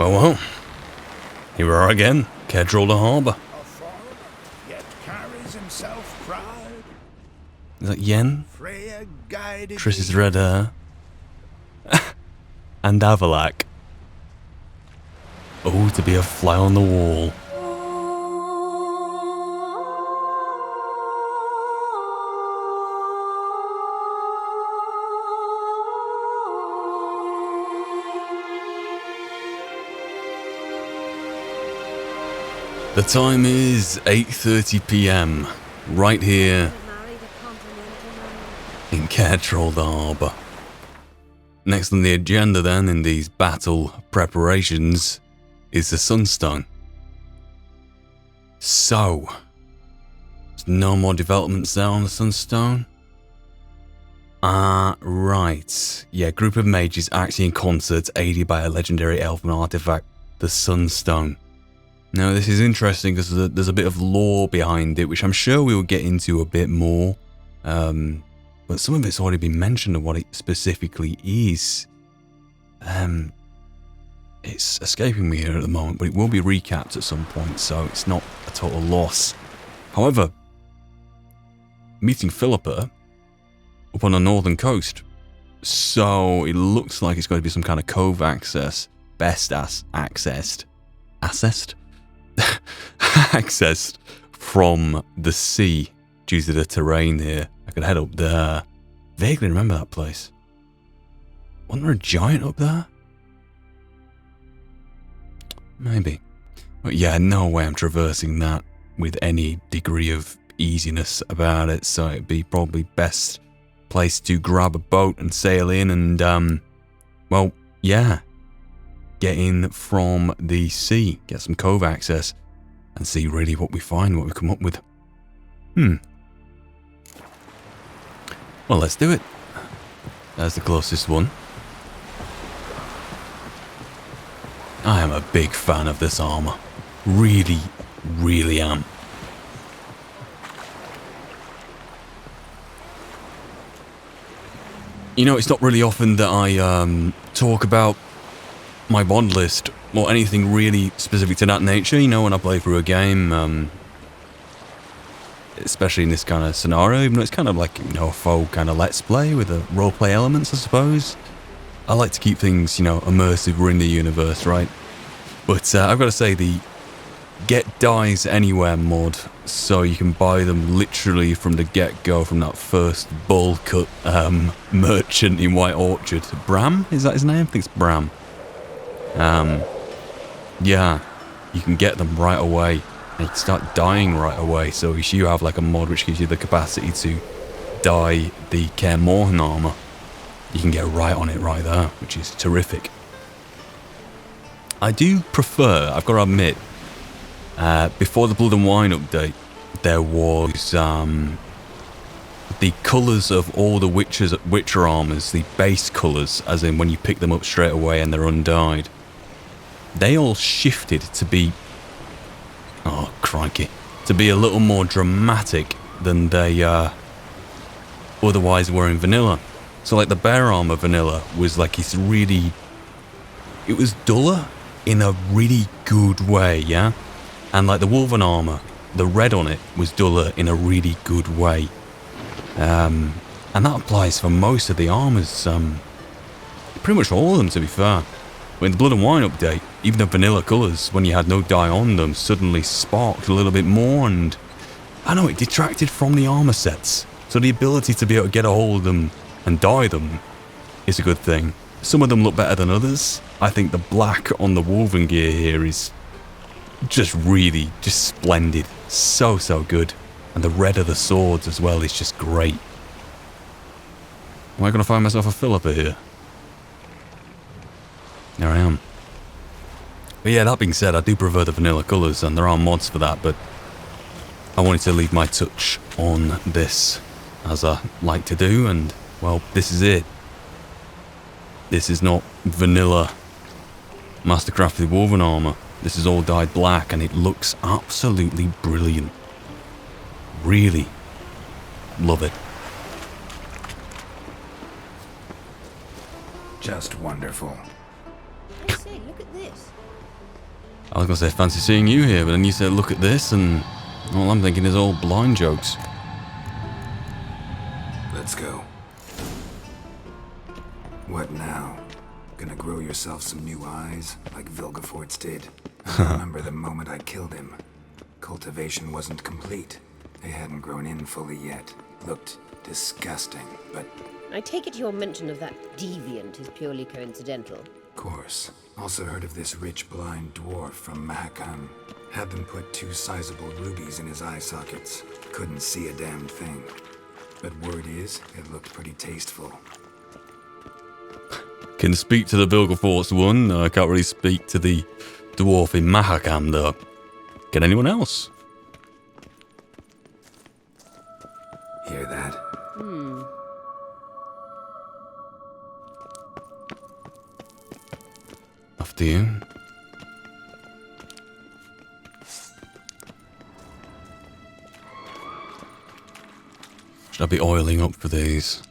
Well, here we are again, Kaer Harbour. A foreigner, yet carries himself proud. Is that Yen? Freya guided Triss's red hair. And Avalak. Oh, to be a fly on the wall. The time is 8:30 PM, right here in Kaer Harbour. Next on the agenda then in these battle preparations is the Sunstone. So, there's no more developments there on the Sunstone? Right. Yeah, group of mages actually in concert aided by a legendary elven artifact, the Sunstone. Now this is interesting because there's a bit of lore behind it, which I'm sure we will get into a bit more. But some of it's already been mentioned of what it specifically is. It's escaping me here at the moment, but it will be recapped at some point, so it's not a total loss. However, meeting Phillipa up on the northern coast, so it looks like it's going to be some kind of cove access, accessed from the sea due to the terrain here. I could head up there. Vaguely remember that place. Wasn't there a giant up there? Maybe. But yeah, no way I'm traversing that with any degree of easiness about it, so it'd be probably best place to grab a boat and sail in and, well, yeah. Get in from the sea, get some cove access, and see really what we find, what we come up with. Well, let's do it. There's the closest one. I am a big fan of this armour. Really, really am. You know, it's not really often that I talk about my bond list or anything really specific to that nature, you know, when I play through a game, especially in this kind of scenario, even though it's kind of like, you know, a faux kind of let's play with the roleplay elements, I suppose. I like to keep things, you know, immersive. We're in the universe, right? But I've got to say, the Get Dies Anywhere mod, so you can buy them literally from the get-go, from that first bull cut merchant in White Orchard. Bram? Is that his name? I think it's Bram. Yeah, you can get them right away, and you can start dying right away, so if you have like a mod which gives you the capacity to dye the Morhen armour, you can get right on it right there, which is terrific. I do prefer, I've got to admit, before the Blood and Wine update, there was the colours of all the Witcher armours, the base colours, as in when you pick them up straight away and they're undyed. They all shifted to be, oh crikey, to be a little more dramatic than they otherwise were in vanilla. So like the bear armor vanilla was like it's really, it was duller in a really good way, yeah? And like the Wolven armor, the red on it was duller in a really good way. And that applies for most of the armors, pretty much all of them to be fair. But in the Blood and Wine update, even the vanilla colours, when you had no dye on them, suddenly sparked a little bit more, and I know it detracted from the armour sets. So the ability to be able to get a hold of them and dye them is a good thing. Some of them look better than others. I think the black on the Wolven gear here is just really, just splendid. So, so good. And the red of the swords as well is just great. Am I going to find myself a Phillipa here? There I am. But yeah, that being said, I do prefer the vanilla colours, and there are mods for that, but I wanted to leave my touch on this, as I like to do, and, well, this is it. This is not vanilla Mastercrafted Wolven armour. This is all dyed black, and it looks absolutely brilliant. Really love it. Just wonderful. Hey, look at this. I was going to say fancy seeing you here, but then you said look at this, and all I'm thinking is all blind jokes. Let's go. What now? Gonna grow yourself some new eyes, like Vilgefortz did? I remember the moment I killed him. Cultivation wasn't complete. They hadn't grown in fully yet. Looked disgusting, but... I take it your mention of that deviant is purely coincidental. Of course. Also heard of this rich blind dwarf from Mahakam. Had them put 2 sizable rubies in his eye sockets. Couldn't see a damn thing. But word is, it looked pretty tasteful. Can speak to the Vilgefortz one. I can't really speak to the dwarf in Mahakam, though. Can anyone else? Hear that? After you. Should I be oiling up for these?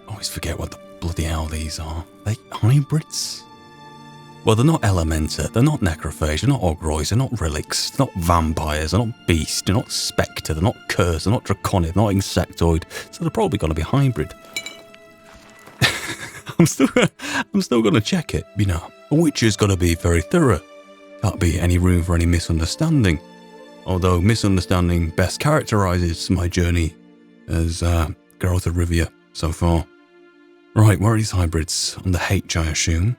I always forget what the bloody hell these are. They hybrids? Well, they're not Elementa, they're not Necrophage, they're not Ogroids, they're not Relics, they're not Vampires, they're not Beast, they're not Spectre, they're not Curse, they're not Draconic, they're not Insectoid, so they're probably going to be hybrid. I'm still going to check it, you know. A Witcher's got to be very thorough. Can't be any room for any misunderstanding. Although misunderstanding best characterises my journey as Geralt of Rivia so far. Right, where are these hybrids? On the H, I assume.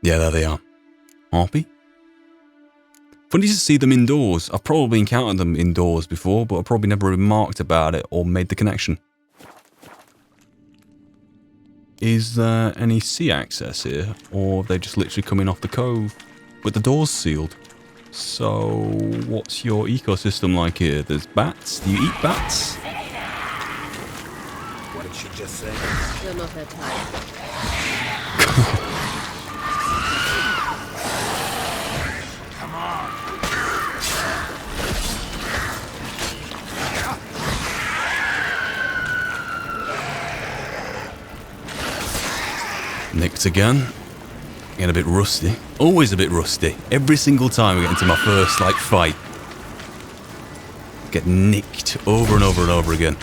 Yeah, there they are. Harpy? Funny to see them indoors. I've probably encountered them indoors before, but I've probably never remarked about it or made the connection. Is there any sea access here, or are they just literally coming off the cove with the doors sealed? So, what's your ecosystem like here? There's bats? Do you eat bats? What did she just say? You're not her type. Come on. Nicked again. Getting a bit rusty. Always a bit rusty. Every single time I get into my first, fight. Get nicked over and over and over again.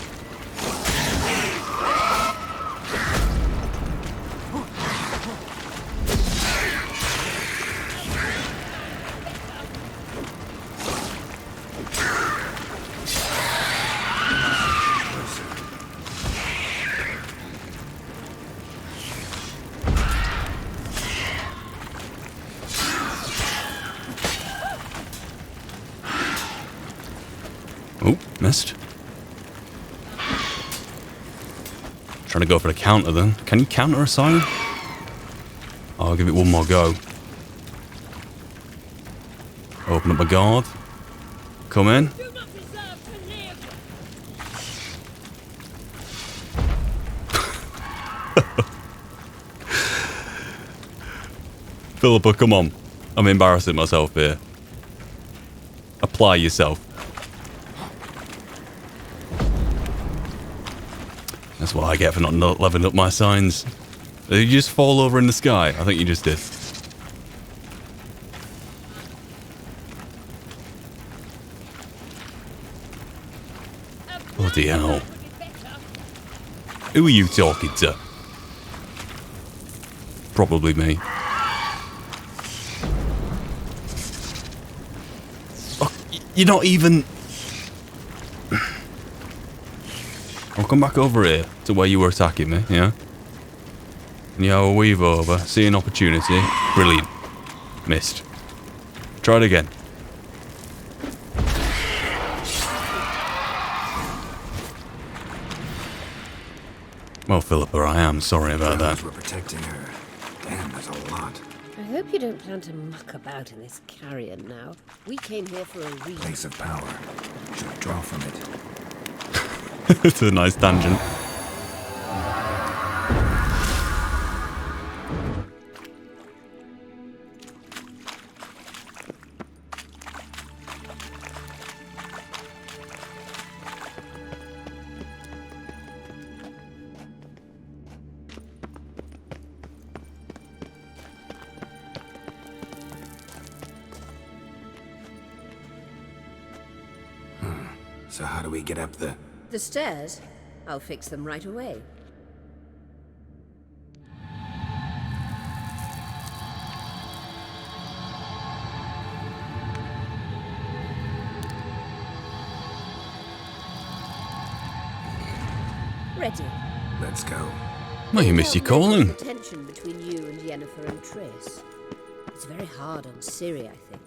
Oh, missed. Trying to go for the counter then. Can you counter a siren? I'll give it one more go. Open up my guard. Come in. Phillipa, come on. I'm embarrassing myself here. Apply yourself. That's what I get for not leveling up my signs. Did you just fall over in the sky? I think you just did. Bloody hell. Who are you talking to? Probably me. Oh, you're not even... I'll come back over here to where you were attacking me, yeah? And you have a weave over, see an opportunity. Brilliant. Missed. Try it again. Well, Phillipa, I am sorry about that. We're protecting her. Damn, there's a lot. I hope you don't plan to muck about in this carrion now. We came here for a reason. Place of power. Should draw from it. It's a nice tangent. So how do we get up the... The stairs? I'll fix them right away. Ready. Let's go. Well, you missed your calling. The tension between you and Yennefer and Triss. It's very hard on Ciri, I think.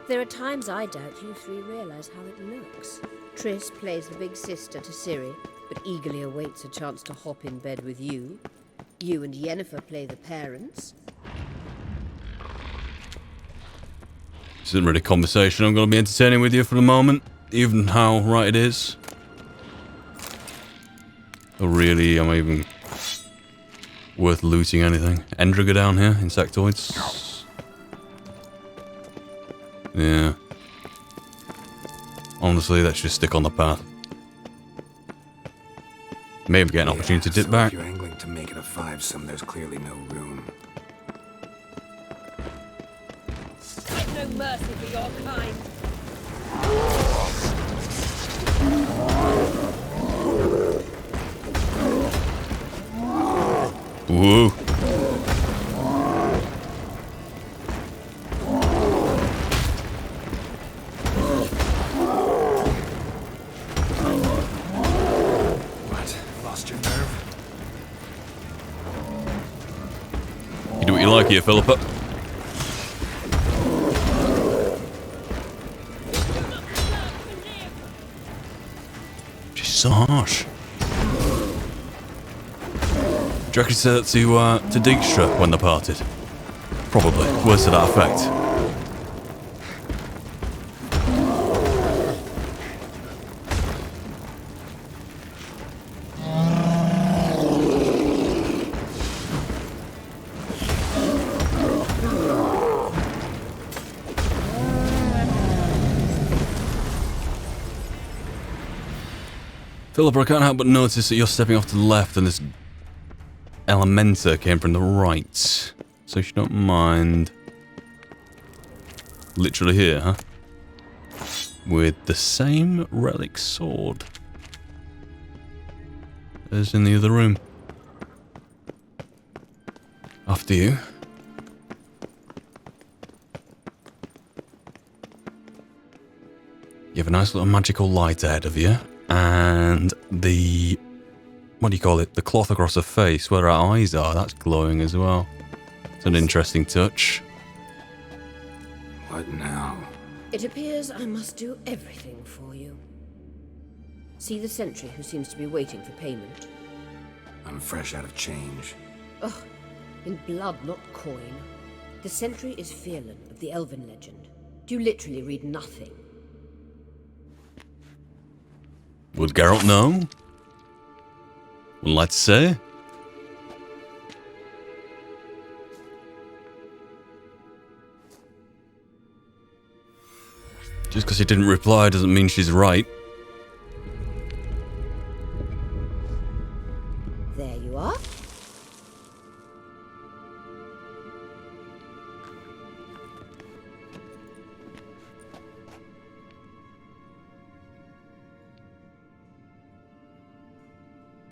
There are times I doubt you three realize how it looks. Triss plays the big sister to Ciri, but eagerly awaits a chance to hop in bed with you. You and Yennefer play the parents. This isn't really a conversation I'm going to be entertaining with you for the moment, even how right it is. Or really, am I even worth looting anything? Endriga down here, insectoids. Yeah. Honestly, let's just stick on the path. Maybe get an opportunity to dip so back. If you're angling to make it a 5-some, there's clearly no room. I've no mercy for your kind. Whoa. You do what you like here, Phillipa. She's so harsh. Do you reckon she said that to Dijkstra when they parted? Probably. Words to that effect. Phillipa, I can't help but notice that you're stepping off to the left and this Elementa came from the right. So if you don't mind... Literally here, huh? With the same relic sword as in the other room. After you. You have a nice little magical light ahead of you. And the... What do you call it? The cloth across her face, where her eyes are, that's glowing as well. It's an interesting touch. What now? It appears I must do everything for you. See the sentry who seems to be waiting for payment? I'm fresh out of change. Ugh, in blood, not coin. The sentry is Fierlan of the Elven legend. Do you literally read nothing? Would Geralt know? Wouldn't like to say. Just because he didn't reply doesn't mean she's right. There you are.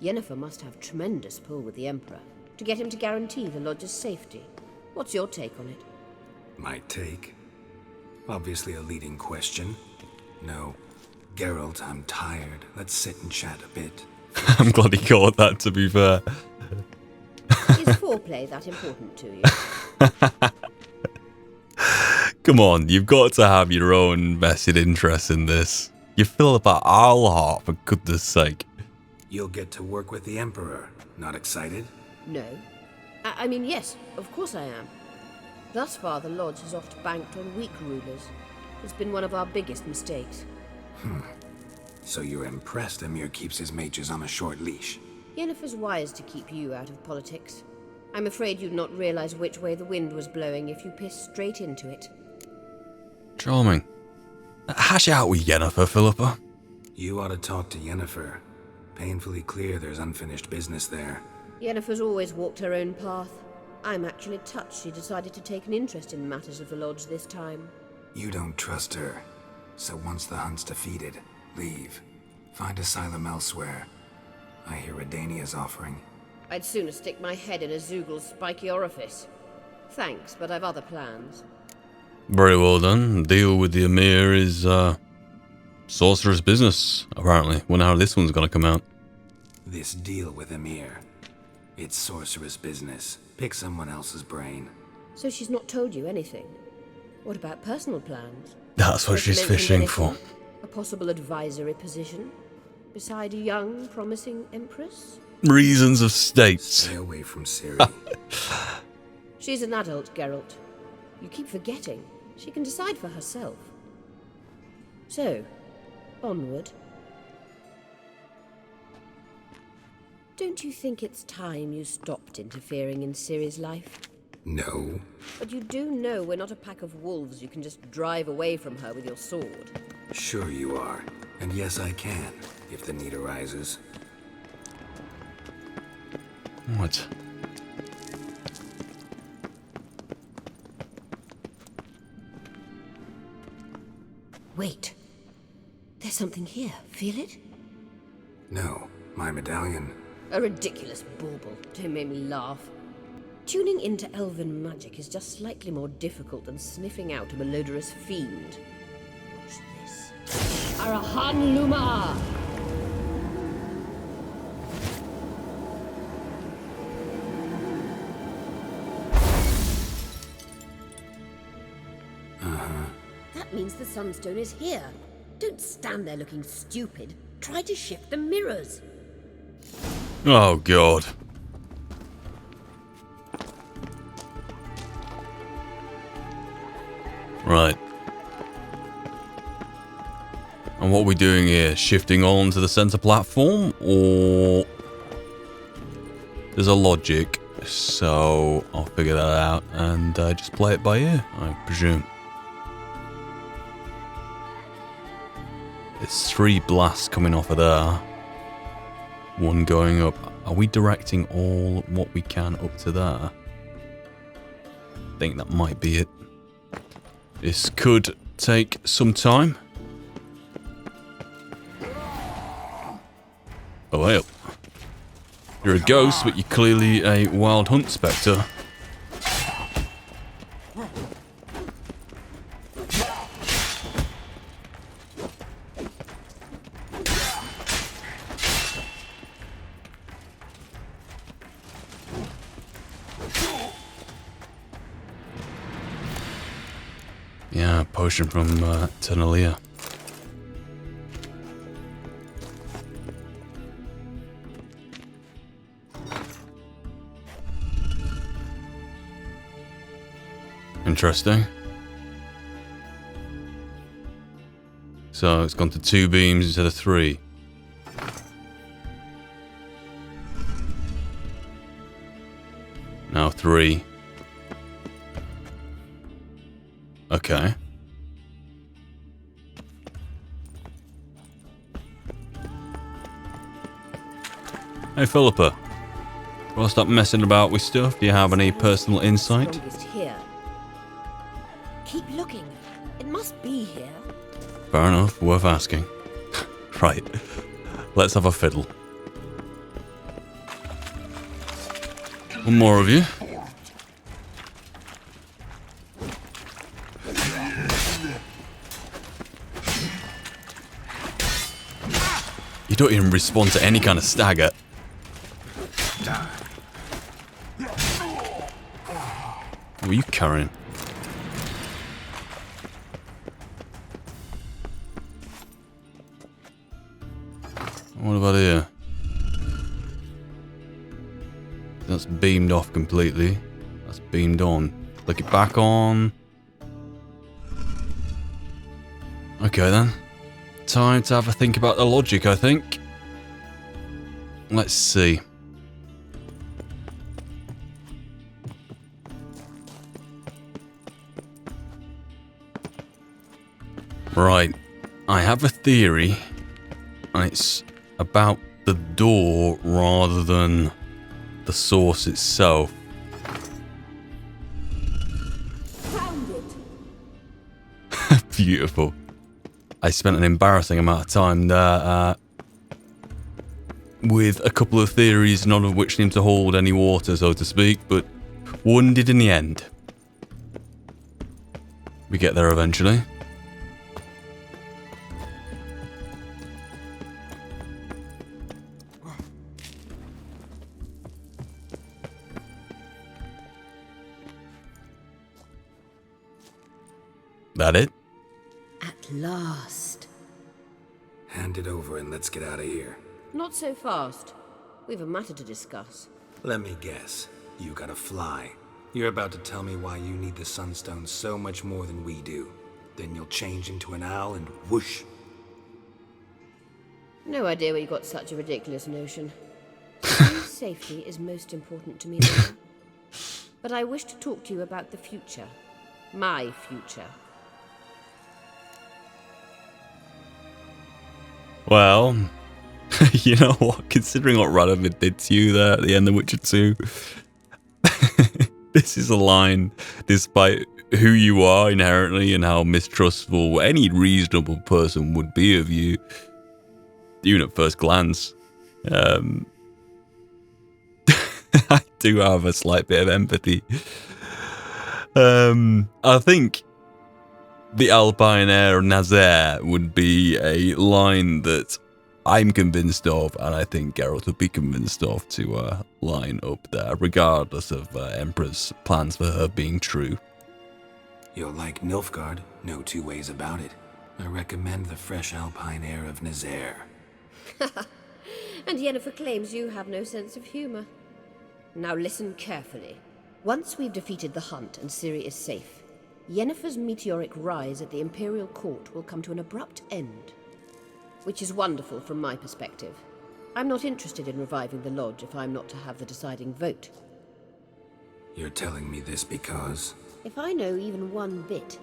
Yennefer must have tremendous pull with the Emperor to get him to guarantee the Lodge's safety. What's your take on it? My take? Obviously a leading question. No. Geralt, I'm tired. Let's sit and chat a bit. I'm glad he caught that, to be fair. Is foreplay that important to you? Come on, you've got to have your own vested interest in this. You Phillipa Eilhart, for goodness sake. You'll get to work with the Emperor. Not excited? No. I mean, yes, of course I am. Thus far, the Lodge has oft banked on weak rulers. It's been one of our biggest mistakes. So you're impressed Emir keeps his mages on a short leash? Yennefer's wise to keep you out of politics. I'm afraid you'd not realize which way the wind was blowing if you pissed straight into it. Charming. Hash it out with Yennefer, Phillipa. You ought to talk to Yennefer. Painfully clear there's unfinished business there. Yennefer's always walked her own path. I'm actually touched she decided to take an interest in matters of the Lodge this time. You don't trust her. So once the Hunt's defeated, leave. Find asylum elsewhere. I hear Redania's offering. I'd sooner stick my head in a Zoogl's spiky orifice. Thanks, but I've other plans. Very well done. Deal with the Emir is sorcerer's business, apparently. Wonder how this one's gonna come out. This deal with Emir. It's sorcerer's business. Pick someone else's brain. So she's not told you anything? What about personal plans? That's what Has she she's mentioned fishing anything? for. A possible advisory position? Beside a young, promising empress? Reasons of state. Stay away from Ciri. She's an adult, Geralt. You keep forgetting. She can decide for herself. So, onward. Don't you think it's time you stopped interfering in Ciri's life? No. But you do know we're not a pack of wolves you can just drive away from her with your sword. Sure you are. And yes, I can, if the need arises. What? Wait. There's something here. Feel it? No, my medallion. A ridiculous bauble. Don't make me laugh. Tuning into elven magic is just slightly more difficult than sniffing out a malodorous fiend. Watch this. Arahan Luma! That means the Sunstone is here. Don't stand there looking stupid. Try to shift the mirrors. Oh, God. Right. And what are we doing here? Shifting on to the center platform? Or... There's a logic, so I'll figure that out and just play it by ear, I presume. There's 3 blasts coming off of there. 1 going up. Are we directing all what we can up to there? I think that might be it. This could take some time. Oh, hey up. You're a ghost, but you're clearly a wild hunt spectre. Yeah, potion from Ternalia. Interesting. So it's gone to 2 beams instead of 3. Now 3. Okay. Hey Phillipa. Well, stop messing about with stuff. Do you have any personal insight? Strongest here. Keep looking. It must be here. Fair enough, worth asking. Right, let's have a fiddle. One more of you. You don't even respond to any kind of stagger. What are you carrying? What about here? That's beamed off completely. That's beamed on. Click it back on. Okay then. Time to have a think about the logic, I think. Let's see. Right. I have a theory. And it's about the door rather than the source itself. Found it. Beautiful. I spent an embarrassing amount of time there with a couple of theories, none of which seemed to hold any water, so to speak, but one did in the end. We get there eventually. That it? At last. Hand it over and let's get out of here. Not so fast. We've a matter to discuss. Let me guess. You gotta fly. You're about to tell me why you need the Sunstone so much more than we do. Then you'll change into an owl and whoosh. No idea where you got such a ridiculous notion. Your safety is most important to me now. But I wish to talk to you about the future. My future. Well, you know what? Considering what Radovid did to you there at the end of Witcher 2, this is a line, despite who you are inherently and how mistrustful any reasonable person would be of you, even at first glance. I do have a slight bit of empathy. I think the Alpine Air Nazaire would be a line that I'm convinced of, and I think Geralt would be convinced of to line up there, regardless of Emperor's plans for her being true. You'll like Nilfgaard, no two ways about it. I recommend the fresh Alpine air of Nazaire. And Yennefer claims you have no sense of humor. Now listen carefully. Once we've defeated the Hunt and Ciri is safe, Yennefer's meteoric rise at the Imperial Court will come to an abrupt end. Which is wonderful from my perspective. I'm not interested in reviving the Lodge if I'm not to have the deciding vote. You're telling me this because... If I know even one bit,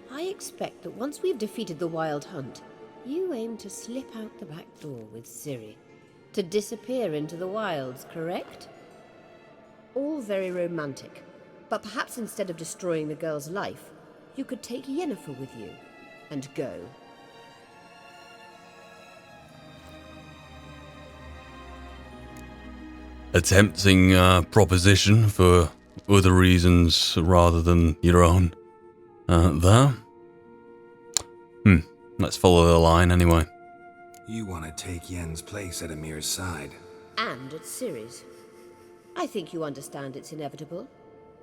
I expect that once we've defeated the Wild Hunt, you aim to slip out the back door with Ciri. To disappear into the wilds, correct? All very romantic. But perhaps instead of destroying the girl's life, you could take Yennefer with you, and go. A tempting proposition for other reasons rather than your own. There? Let's follow the line anyway. You want to take Yen's place at Emir's side. And at Ciri's. I think you understand it's inevitable.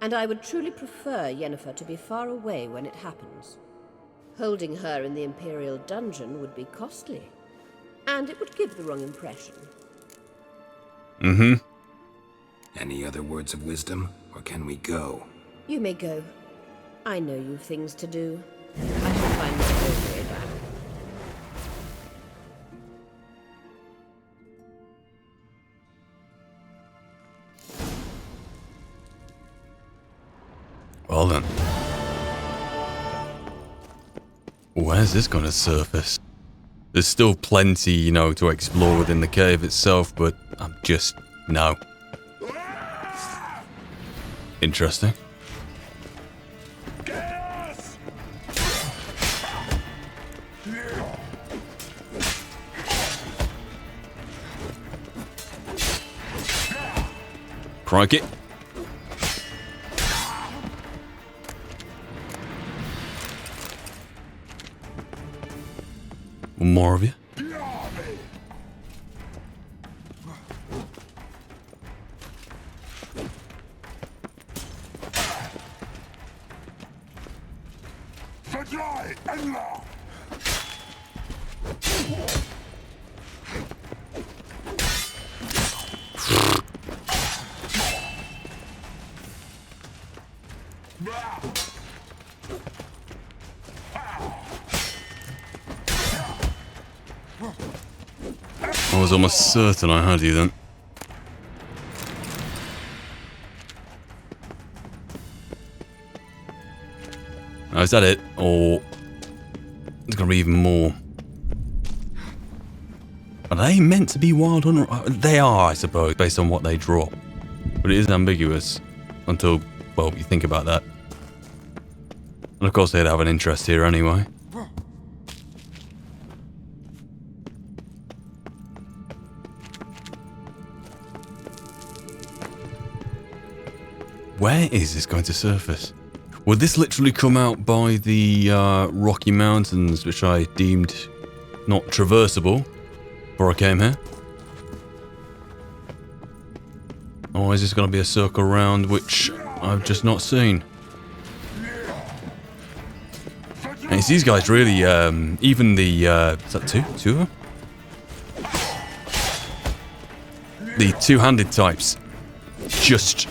And I would truly prefer Yennefer to be far away when it happens. Holding her in the Imperial dungeon would be costly. And it would give the wrong impression. Any other words of wisdom, or can we go? You may go. I know you've things to do. I shall find my own way back. Well then. Where's this gonna surface? There's still plenty, you know, to explore within the cave itself, but I'm just... no. Interesting. Crikey. One more of you. I was almost certain I had you then. Now, is that it? Or there's gonna be even more? Are they meant to be wild hunter? They are, I suppose, based on what they drop. But it is ambiguous until, well, you think about that. And of course they'd have an interest here anyway. Where is this going to surface? Would this literally come out by the Rocky Mountains, which I deemed not traversable before I came here? Or is this going to be a circle round which I've just not seen? And it's these guys really, even the, is that two? Two of them? The two-handed types. Just,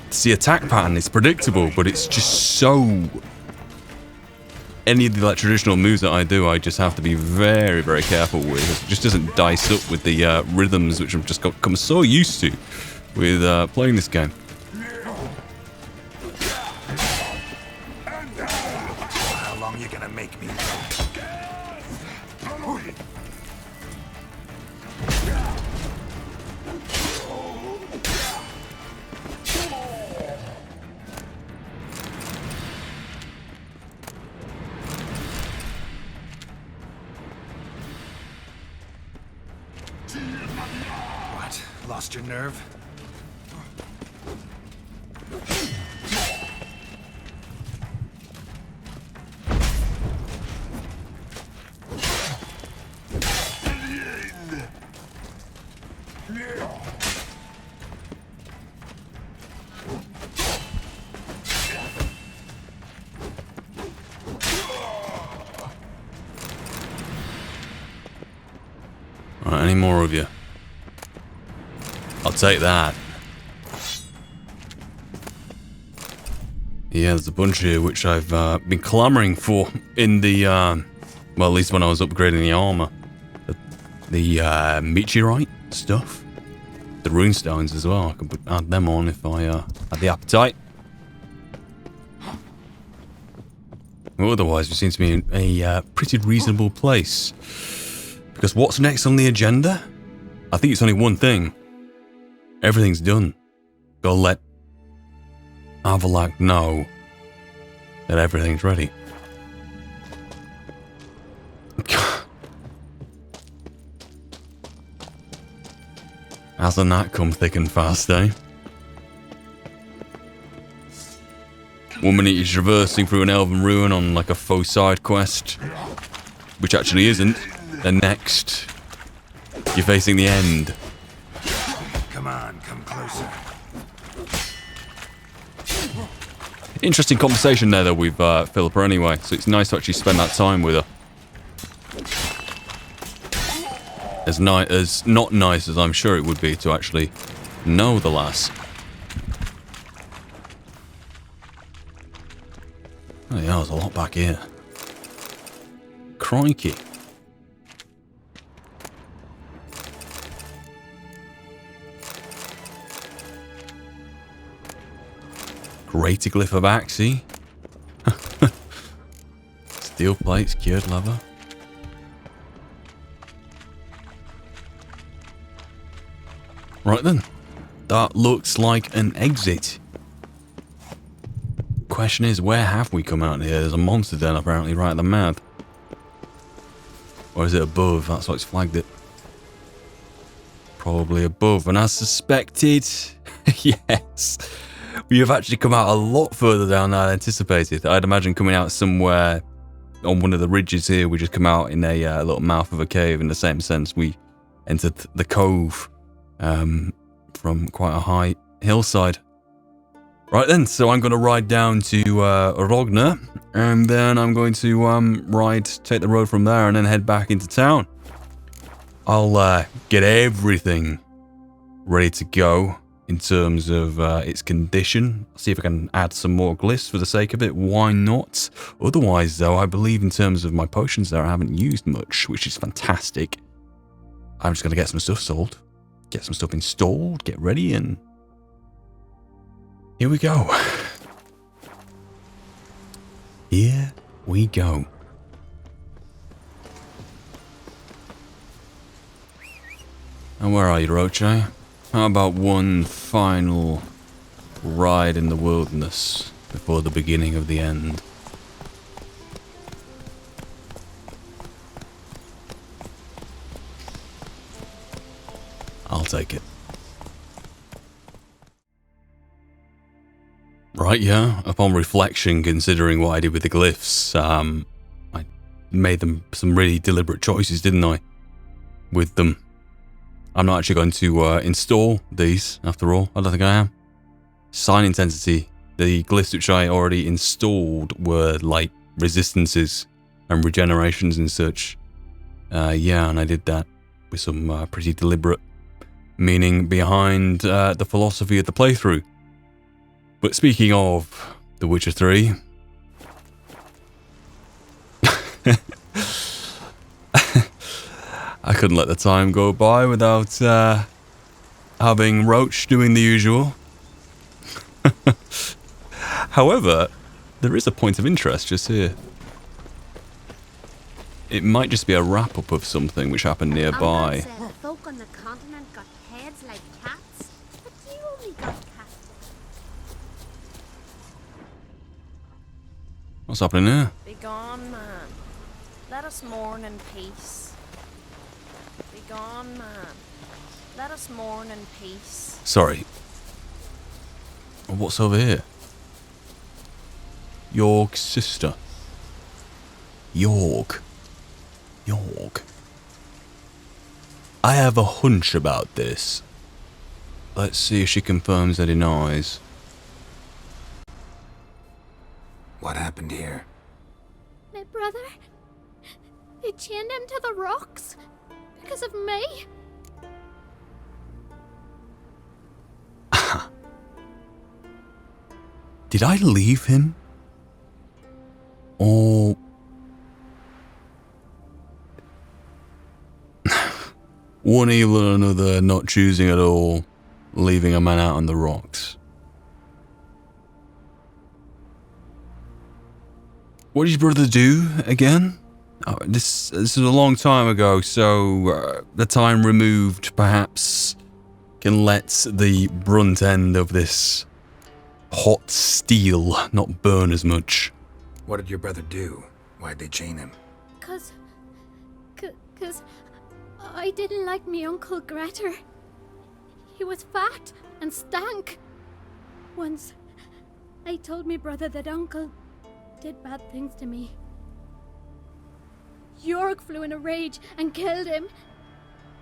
it's the attack pattern, it's predictable, but it's just so... Any of the like traditional moves that I do, I just have to be very, very careful with. It just doesn't dice up with the rhythms which I've just become so used to with playing this game. How long you gonna make me? What? Lost your nerve? Right, any more of you? I'll take that. Yeah, there's a bunch here which I've been clamoring for in the, well, at least when I was upgrading the armor. The meteorite stuff. The runestones as well. I could add them on if I had the appetite. Well, otherwise, we seem to be in a pretty reasonable place. Because what's next on the agenda? I think it's only one thing. Everything's done. Gotta let Avalak know that everything's ready. Hasn't that come thick and fast, eh? One minute you're traversing through an elven ruin on like a faux side quest, which actually isn't. Then next, you're facing the end. Come on, come closer. Interesting conversation there though with Phillipa anyway, so it's nice to actually spend that time with her. As not nice as I'm sure it would be to actually know the lass. Oh yeah, there's a lot back here. Crikey. Greater glyph of Axie. Steel plates, cured leather. Right then. That looks like an exit. Question is, where have we come out here? There's a monster den apparently right at the mouth. Or is it above? That's why it's flagged it. Probably above. And as suspected, yes. We have actually come out a lot further down than I anticipated. I'd imagine coming out somewhere on one of the ridges here. We just come out in a little mouth of a cave in the same sense. We entered the cove from quite a high hillside. Right then, so I'm going to ride down to Rogner, and then I'm going to take the road from there and then head back into town. I'll get everything ready to go in terms of its condition. See if I can add some more glyphs for the sake of it. Why not? Otherwise, though, I believe in terms of my potions there, I haven't used much, which is fantastic. I'm just going to get some stuff sold, get some stuff installed, get ready, and here we go. Here we go. And where are you, Roche? How about one final ride in the wilderness before the beginning of the end? I'll take it. Right, yeah. Upon reflection, considering what I did with the glyphs, I made them some really deliberate choices, didn't I? With them. I'm not actually going to install these, after all. I don't think I am. Sign intensity. The glyphs which I already installed were like resistances and regenerations and such. Yeah, and I did that with some pretty deliberate meaning behind the philosophy of the playthrough. But speaking of The Witcher 3... I couldn't let the time go by without having Roach doing the usual. However, there is a point of interest just here. It might just be a wrap-up of something which happened nearby. Folk on the continent got heads like cats, but you only got cats. What's happening here? Be gone, man. Let us mourn in peace. Be gone, man. Let us mourn in peace. Sorry. What's over here? York's sister. York. I have a hunch about this. Let's see if she confirms or denies. What happened here? My brother? They chained him to the rocks because of me. Did I leave him? Or... one evil or another, not choosing at all, leaving a man out on the rocks. What did your brother do again? Oh, this is a long time ago, so the time removed perhaps can let the brunt end of this hot steel not burn as much. What did your brother do? Why'd they chain him? Cause I didn't like me uncle Grettir. He was fat and stank. Once, I told me brother that uncle did bad things to me. Jorg flew in a rage and killed him.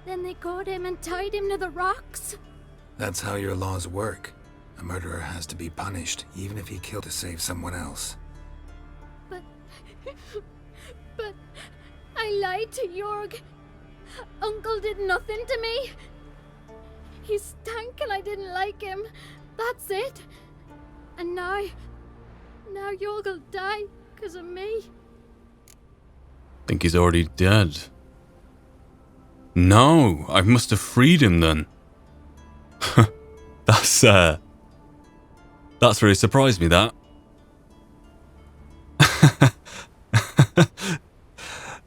Then they caught him and tied him to the rocks. That's how your laws work. A murderer has to be punished, even if he killed to save someone else. But I lied to Jorg. Uncle did nothing to me. He stank and I didn't like him. That's it. And now Jorg will die because of me. Think he's already dead. No, I must have freed him then. That's really surprised me, that.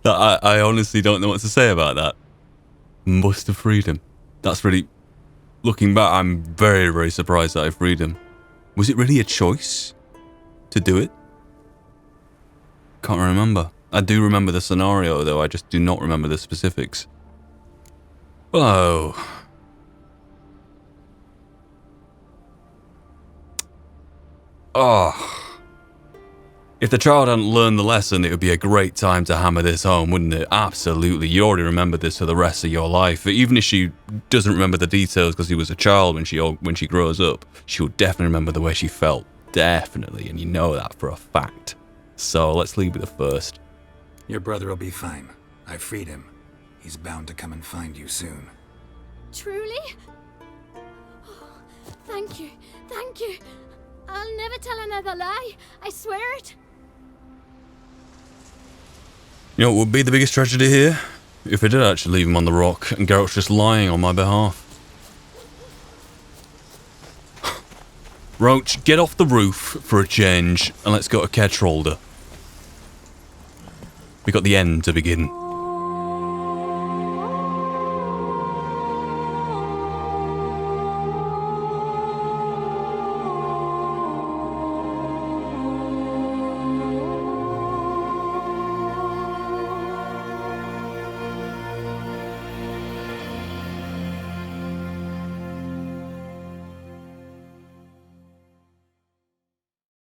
I honestly don't know what to say about that. Must have freed him. That's really... Looking back, I'm very, very surprised that I freed him. Was it really a choice to do it? Can't remember. I do remember the scenario, though. I just do not remember the specifics. Oh. Oh. If the child hadn't learned the lesson, it would be a great time to hammer this home, wouldn't it? Absolutely. You already remember this for the rest of your life. Even if she doesn't remember the details because she was a child when she grows up, she'll definitely remember the way she felt. Definitely. And you know that for a fact. So let's leave with the first. Your brother will be fine. I freed him. He's bound to come and find you soon. Truly? Oh, thank you. Thank you. I'll never tell another lie. I swear it. You know what would be the biggest tragedy here? If I did actually leave him on the rock and Geralt's just lying on my behalf. Roach, get off the roof for a change and let's go to Ketrolder. We got the end to begin.